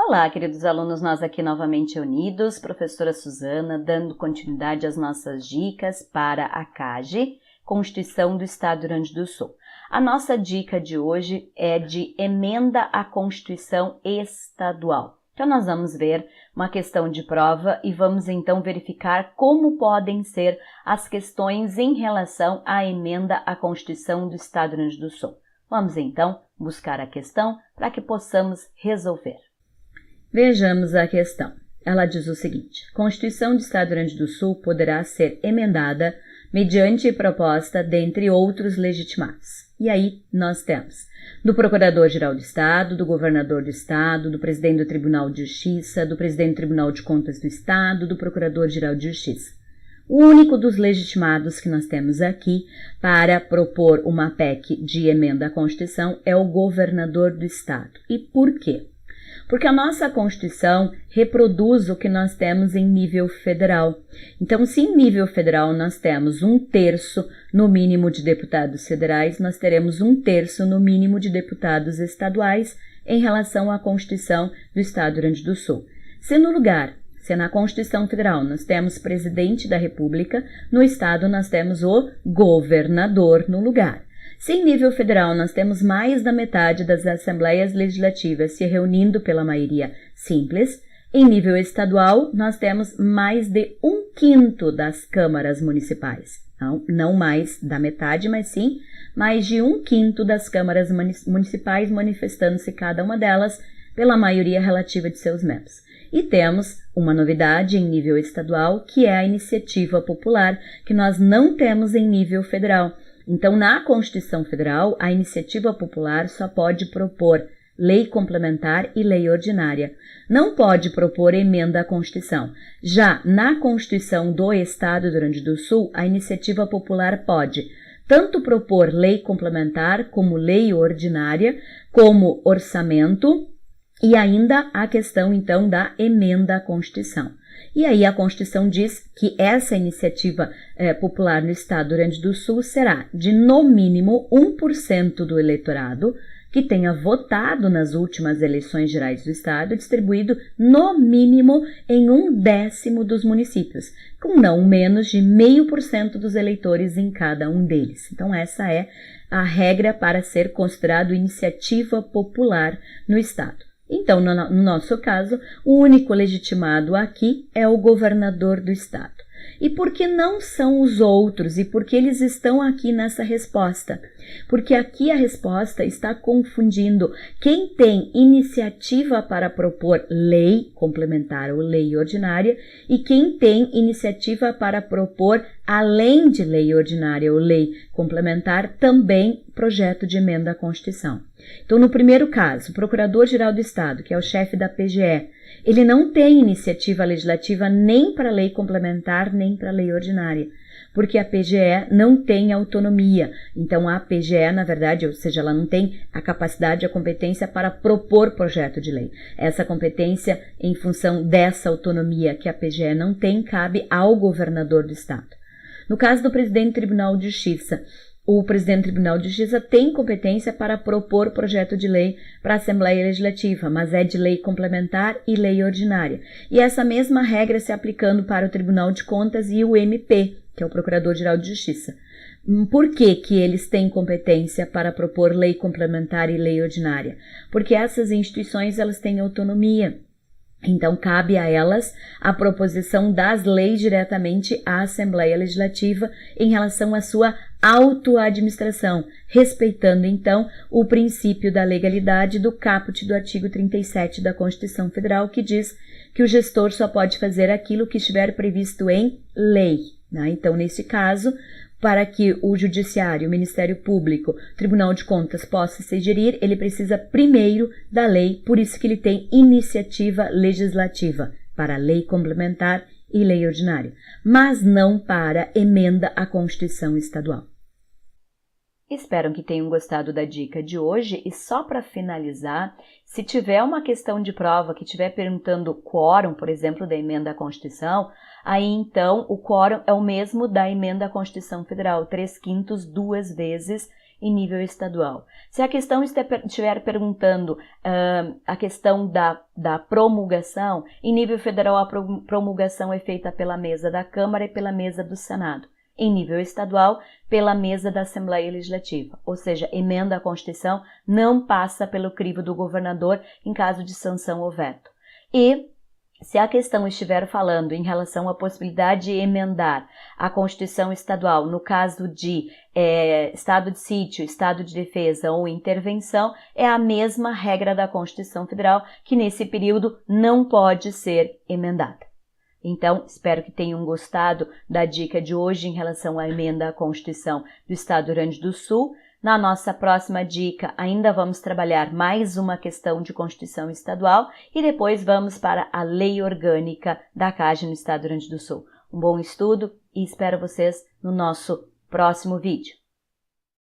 Olá, queridos alunos, nós aqui novamente unidos, professora Suzana, dando continuidade às nossas dicas para a CAGE, Constituição do Estado do Rio Grande do Sul. A nossa dica de hoje é de emenda à Constituição Estadual. Então, nós vamos ver uma questão de prova e vamos então verificar como podem ser as questões em relação à emenda à Constituição do Estado do Rio Grande do Sul. Vamos então buscar a questão para que possamos resolver. Vejamos a questão. Ela diz o seguinte: a Constituição do Estado do Rio Grande do Sul poderá ser emendada mediante proposta dentre outros legitimados. E aí nós temos do Procurador-Geral do Estado, do Governador do Estado, do Presidente do Tribunal de Justiça, do Presidente do Tribunal de Contas do Estado, do Procurador-Geral de Justiça. O único dos legitimados que nós temos aqui para propor uma PEC de emenda à Constituição é o Governador do Estado. E por quê? Porque a nossa Constituição reproduz o que nós temos em nível federal. Então, se em nível federal nós temos 1/3 no mínimo de deputados federais, nós teremos 1/3 no mínimo de deputados estaduais em relação à Constituição do Estado do Rio Grande do Sul. Se na Constituição Federal nós temos presidente da República, no Estado nós temos o governador no lugar. Se em nível federal nós temos mais da metade das assembleias legislativas se reunindo pela maioria simples, em nível estadual nós temos mais de 1/5 das câmaras municipais. Não mais da metade, mas sim mais de 1/5 das câmaras municipais, manifestando-se cada uma delas pela maioria relativa de seus membros. E temos uma novidade em nível estadual, que é a iniciativa popular, que nós não temos em nível federal. Então, na Constituição Federal, a iniciativa popular só pode propor lei complementar e lei ordinária. Não pode propor emenda à Constituição. Já na Constituição do Estado do Rio Grande do Sul, a iniciativa popular pode tanto propor lei complementar como lei ordinária, como orçamento, e ainda a questão, então, da emenda à Constituição. E aí a Constituição diz que essa iniciativa popular no Estado do Rio Grande do Sul será de, no mínimo, 1% do eleitorado que tenha votado nas últimas eleições gerais do Estado, distribuído, no mínimo, em 1/10 dos municípios, com não menos de 0,5% dos eleitores em cada um deles. Então, essa é a regra para ser considerado iniciativa popular no Estado. Então, no nosso caso, o único legitimado aqui é o governador do estado. E por que não são os outros? E por que eles estão aqui nessa resposta? Porque aqui a resposta está confundindo quem tem iniciativa para propor lei complementar ou lei ordinária e quem tem iniciativa para propor, além de lei ordinária ou lei complementar, também projeto de emenda à Constituição. Então, no primeiro caso, o Procurador-Geral do Estado, que é o chefe da PGE, ele não tem iniciativa legislativa nem para lei complementar, nem para lei ordinária, porque a PGE não tem autonomia. Então, a PGE, na verdade, ou seja, ela não tem a capacidade, a competência para propor projeto de lei. Essa competência, em função dessa autonomia que a PGE não tem, cabe ao governador do Estado. No caso do presidente do Tribunal de Justiça, o presidente do Tribunal de Justiça tem competência para propor projeto de lei para a Assembleia Legislativa, mas é de lei complementar e lei ordinária. E essa mesma regra se aplicando para o Tribunal de Contas e o MP, que é o Procurador-Geral de Justiça. Por que eles têm competência para propor lei complementar e lei ordinária? Porque essas instituições elas têm autonomia. Então, cabe a elas a proposição das leis diretamente à Assembleia Legislativa em relação à sua autoadministração, respeitando, então, o princípio da legalidade do caput do artigo 37 da Constituição Federal, que diz que o gestor só pode fazer aquilo que estiver previsto em lei, né? Então, nesse caso, para que o Judiciário, o Ministério Público, o Tribunal de Contas possa se gerir, ele precisa primeiro da lei, por isso que ele tem iniciativa legislativa para lei complementar e lei ordinária, mas não para emenda à Constituição Estadual. Espero que tenham gostado da dica de hoje e só para finalizar, se tiver uma questão de prova que estiver perguntando o quórum, por exemplo, da emenda à Constituição, aí então o quórum é o mesmo da emenda à Constituição Federal, 3/5 2 vezes em nível estadual. Se a questão estiver perguntando a questão da promulgação, em nível federal a promulgação é feita pela mesa da Câmara e pela mesa do Senado. Em nível estadual, pela mesa da Assembleia Legislativa, ou seja, emenda à Constituição não passa pelo crivo do governador em caso de sanção ou veto. E se a questão estiver falando em relação à possibilidade de emendar a Constituição estadual, no caso de estado de sítio, estado de defesa ou intervenção, é a mesma regra da Constituição Federal, que nesse período não pode ser emendada. Então, espero que tenham gostado da dica de hoje em relação à emenda à Constituição do Estado do Rio Grande do Sul. Na nossa próxima dica, ainda vamos trabalhar mais uma questão de Constituição Estadual e depois vamos para a Lei Orgânica da CAGE no Estado do Rio Grande do Sul. Um bom estudo e espero vocês no nosso próximo vídeo.